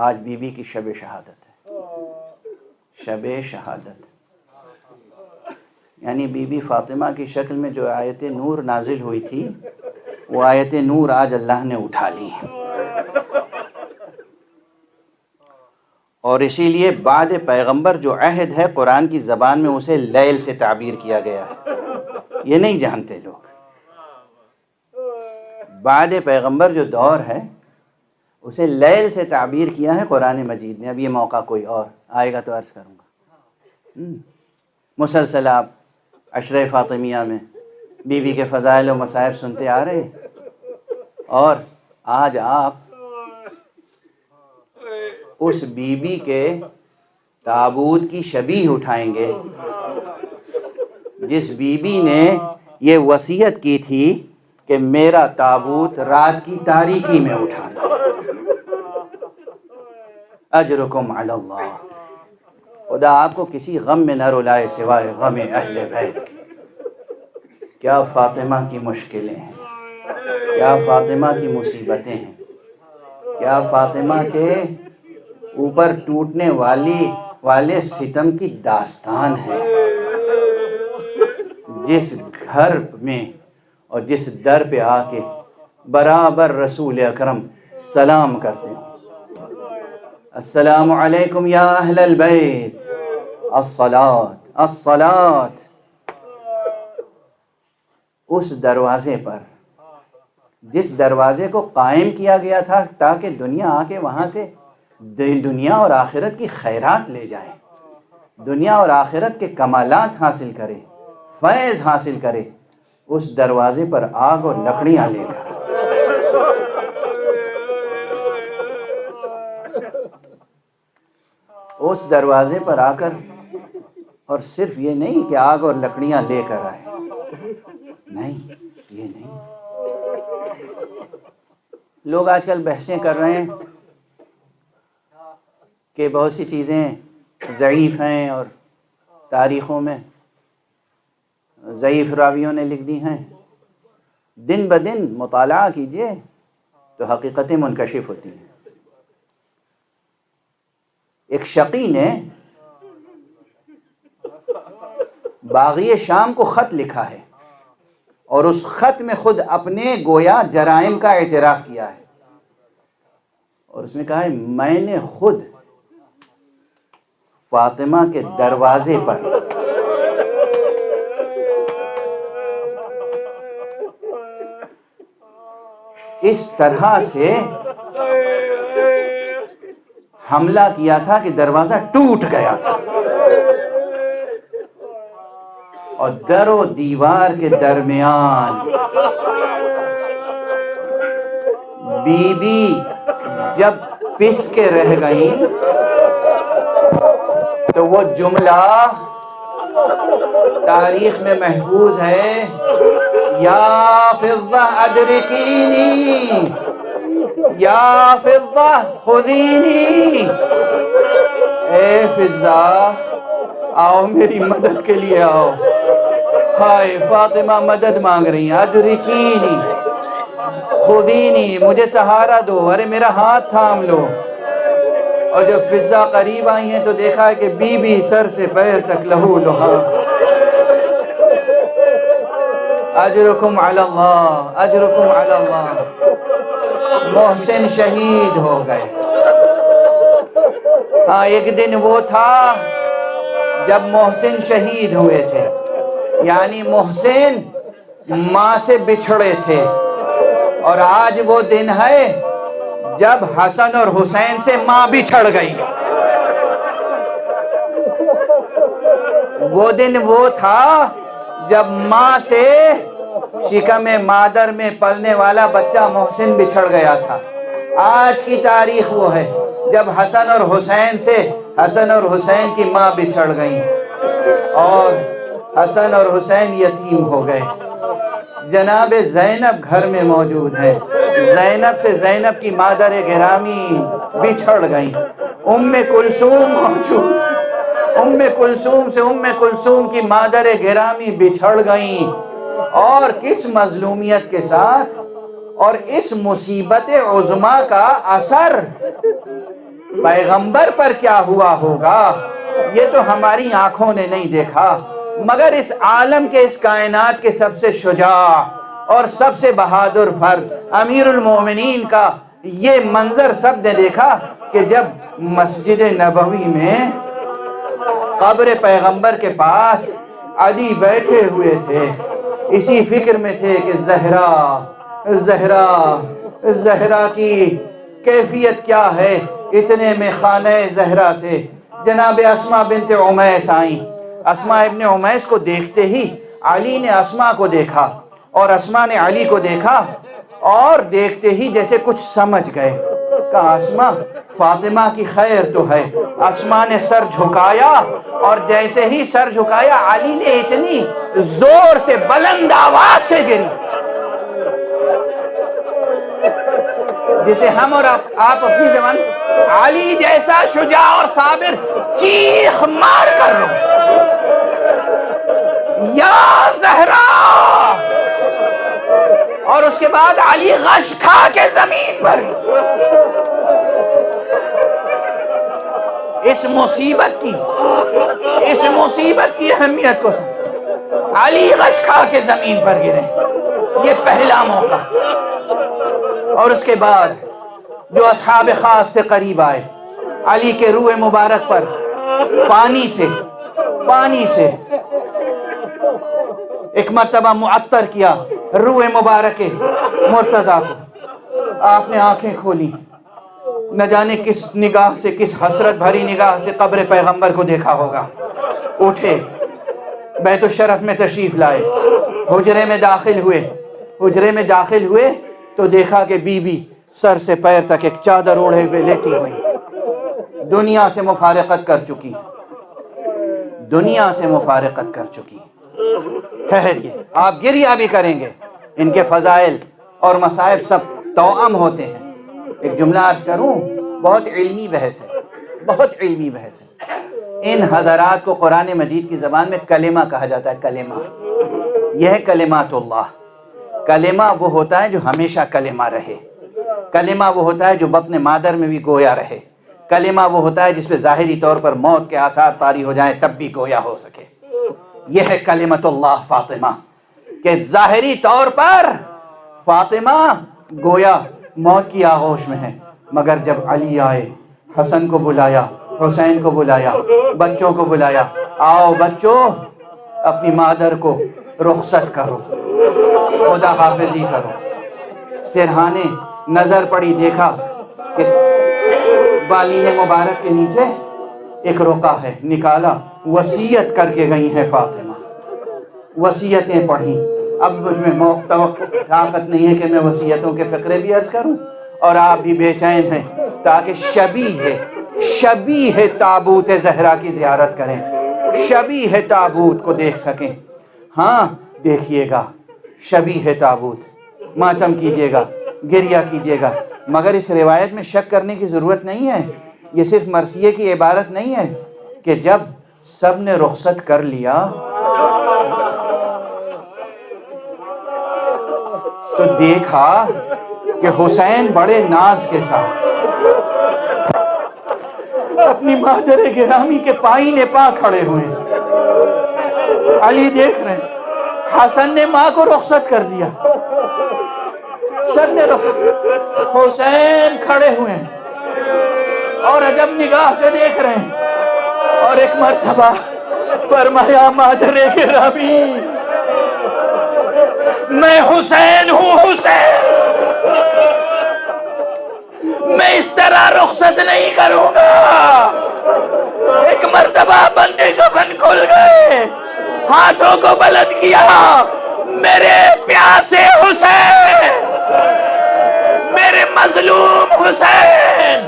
آج be be کی شب شہادت ہے، شب شہادت، یعنی بی بی فاطمہ کی شکل میں جو آیت نور نازل ہوئی تھی وہ آیت نور آج اللہ نے اٹھا لی، اور اسی لیے بعد پیغمبر جو عہد ہے قرآن کی زبان میں اسے لیل سے تعبیر کیا گیا ہے، یہ نہیں جانتے لوگ۔ بعد پیغمبر جو دور ہے اسے لیل سے تعبیر کیا ہے قرآن مجید نے۔ اب یہ موقع کوئی اور آئے گا تو عرض کروں گا۔ مسلسل آپ عشرہ فاطمیہ میں بی بی کے فضائل و مصائب سنتے آ رہے ہیں، اور آج آپ اس بی بی کے تابوت کی شبیہ اٹھائیں گے جس بی بی نے یہ وصیت کی تھی کہ میرا تابوت رات کی تاریکی میں اٹھانا۔ اجرکم علی اللہ، خدا آپ کو کسی غم میں نہ رلائے سوائے غم اہل بیت کے۔ کیا فاطمہ کی مشکلیں ہیں، کیا فاطمہ کی مصیبتیں ہیں، کیا فاطمہ کے اوپر ٹوٹنے والے ستم کی داستان ہے۔ جس گھر میں اور جس در پہ آ کے برابر رسول اکرم سلام کرتے ہیں، السلام علیکم یا اہل البیت، الصلاۃ الصلاۃ، اس دروازے پر، جس دروازے کو قائم کیا گیا تھا تاکہ دنیا آ کے وہاں سے دنیا اور آخرت کی خیرات لے جائے، دنیا اور آخرت کے کمالات حاصل کرے، فیض حاصل کرے، اس دروازے پر آگ اور لکڑیاں لے کر اس دروازے پر آ کر، اور صرف یہ نہیں کہ آگ اور لکڑیاں لے کر آئے، نہیں، یہ نہیں۔ لوگ آج کل بحثیں کر رہے ہیں کہ بہت سی چیزیں ضعیف ہیں اور تاریخوں میں ضعیف راویوں نے لکھ دی ہیں۔ دن بدن مطالعہ کیجئے تو حقیقتیں منکشف ہوتی ہیں۔ ایک شقی نے باغی شام کو خط لکھا ہے، اور اس خط میں خود اپنے گویا جرائم کا اعتراف کیا ہے، اور اس میں کہا ہے میں نے خود فاطمہ کے دروازے پر اس طرح سے حملہ کیا تھا کہ دروازہ ٹوٹ گیا تھا، اور در و دیوار کے درمیان بی بی جب پس کے رہ گئیں تو وہ جملہ تاریخ میں محفوظ ہے، یا فضہ ادرکینی، یا فضہ خذینی، اے فضہ آؤ میری مدد کے لیے آؤ۔ ہائے فاطمہ مدد مانگ رہی ہیں، ادرکینی خذینی، مجھے سہارا دو، ارے میرا ہاتھ تھام لو۔ اور جب فضہ قریب آئی ہیں تو دیکھا ہے کہ بی بی سر سے پیر تک لہو لہاب۔ اجرکم علی اللہ، اجرکم علی اللہ، محسن شہید ہو گئے۔ ہاں ایک دن وہ تھا جب محسن شہید ہوئے تھے، یعنی محسن ماں سے بچھڑے تھے، اور آج وہ دن ہے جب حسن اور حسین سے ماں بچھڑ گئی۔ وہ دن وہ تھا جب ماں سے شکم مادر میں پلنے والا بچہ محسن بچھڑ گیا تھا۔ آج کی تاریخ وہ ہے جب حسن اور حسین کی ماں بچھڑ گئیں اور حسن اور حسین یتیم ہو گئے۔ جناب زینب گھر میں موجود ہے، زینب سے زینب کی مادر گرامی بچھڑ گئیں۔ ام کلثوم موجود، ام کلثوم سے ام کلثوم کی مادر گرامی بچھڑ گئیں، اور کس مظلومیت کے ساتھ، اور اس مصیبت عظمیٰ کا اثر پیغمبر پر کیا ہوا ہوگا یہ تو ہماری آنکھوں نے نہیں دیکھا، مگر اس عالم کے، اس کائنات کے سب سے شجاع اور سب سے بہادر فرد امیر المومنین کا یہ منظر سب نے دیکھا کہ جب مسجد نبوی میں قبر پیغمبر کے پاس علی بیٹھے ہوئے تھے، اسی فکر میں تھے کہ زہرا کی کیفیت کیا ہے۔ اتنے میں خانہ زہرا سے جناب اسماء بنت عمیس آئیں۔ اسماء ابن عمیس کو دیکھتے ہی علی نے اسماء کو دیکھا اور اسماء نے علی کو دیکھا، اور دیکھتے ہی جیسے کچھ سمجھ گئے، کہا اسماء فاطمہ کی خیر تو ہے۔ اسماء نے سر جھکایا، اور جیسے ہی سر جھکایا علی نے اتنی زور سے بلند آواز سے گری، جسے ہم اور آپ اپنی زبان علی جیسا شجاع اور صابر چیخ مار کر رو، یا زہرا، اور اس کے بعد علی غش کھا کے زمین پر اس مصیبت کی اہمیت کو سمجھ، علی غش کھا کے زمین پر گرے، یہ پہلا موقع۔ اور اس کے بعد جو اصحاب خاص تھے قریب آئے، علی کے روح مبارک پر پانی سے ایک مرتبہ معطر کیا روح مبارک مرتضیٰ کو۔ آپ نے آنکھیں کھولی، نہ جانے کس نگاہ سے، کس حسرت بھری نگاہ سے قبر پیغمبر کو دیکھا ہوگا۔ اٹھے، بیت الشرف میں تشریف لائے، حجرے میں داخل ہوئے تو دیکھا کہ بی بی سر سے پیر تک ایک چادر اوڑھے ہوئے لیٹی ہوئی، دنیا سے مفارقت کر چکی۔ ٹھہریے، آپ گریہ بھی کریں گے، ان کے فضائل اور مصائب سب توأم ہوتے ہیں۔ ایک جملہ عرض کروں، بہت علمی بحث ہے۔ ان حضرات کو قرآن مجید کی زبان میں کلمہ کہا جاتا ہے، کلمہ۔ یہ ہے کلمات اللہ۔ کلمہ وہ ہوتا ہے جو ہمیشہ کلمہ رہے، کلمہ وہ ہوتا ہے جو بطن مادر میں بھی گویا رہے، کلمہ وہ ہوتا ہے جس پہ ظاہری طور پر موت کے آثار طاری ہو جائیں تب بھی گویا ہو سکے۔ یہ ہے کلمت اللہ فاطمہ، کہ ظاہری طور پر فاطمہ گویا موت کی آغوش میں ہے، مگر جب علی آئے، حسن کو بلایا، حسین کو بلایا، بچوں کو بلایا، آؤ بچوں اپنی مادر کو رخصت کرو، خدا حافظی کرو۔ سرہانے نظر پڑی، دیکھا کہ بالین مبارک کے نیچے ایک رقعہ ہے، نکالا، وصیت کر کے گئی ہیں فاطمہ، وصیتیں پڑھیں۔ اب مجھ میں طاقت نہیں ہے کہ میں وصیتوں کے فقرے بھی عرض کروں، اور آپ بھی بے چین ہیں تاکہ شبیہ تابوت زہرا کی زیارت کریں، شبیہ تابوت کو دیکھ سکیں۔ ہاں دیکھیے گا شبیہ تابوت، ماتم کیجیے گا، گریہ کیجیے گا، مگر اس روایت میں شک کرنے کی ضرورت نہیں ہے۔ یہ صرف مرثیے کی عبارت نہیں ہے کہ جب سب نے رخصت کر لیا تو دیکھا کہ حسین بڑے ناز کے ساتھ اپنی مادر گرامی کے پائیں پا کھڑے ہوئے، علی دیکھ رہے ہیں، حسن نے ماں کو رخصت کر دیا، سب نے رخصت، حسین کھڑے ہوئے ہیں اور عجب نگاہ سے دیکھ رہے ہیں، اور ایک مرتبہ فرمایا مادر گرامی میں حسین ہوں، حسین میں اس طرح رخصت نہیں کروں گا۔ ایک مرتبہ بندے کفن کھل گئے، ہاتھوں کو بلند کیا، میرے پیاسے حسین، میرے مظلوم حسین،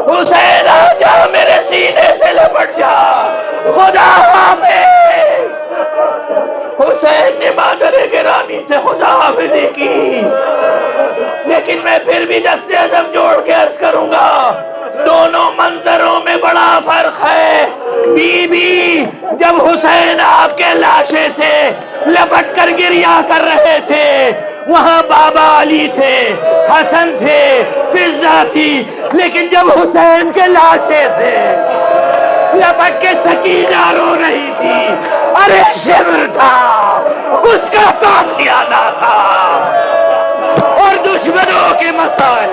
حسین آ جا میرے سینے سے لپٹ جا، خدا حافظ۔ حسین نے مادر گرامی سے خدا حافظی کی، لیکن میں پھر بھی دست ادب جوڑ کے عرض کروں گا، دونوں منظروں میں بڑا فرق ہے۔ بی بی جب حسین آپ کے لاشے سے لپٹ کر گریہ کر رہے تھے، وہاں بابا علی تھے، حسن تھے، فضہ تھی، لیکن جب حسین کے لاشے سے لپٹ کے سکینہ رو رہی تھی، ارے شبر تھا، اس کا قافیہ نہ تھا، اور دشمنوں کے مسائل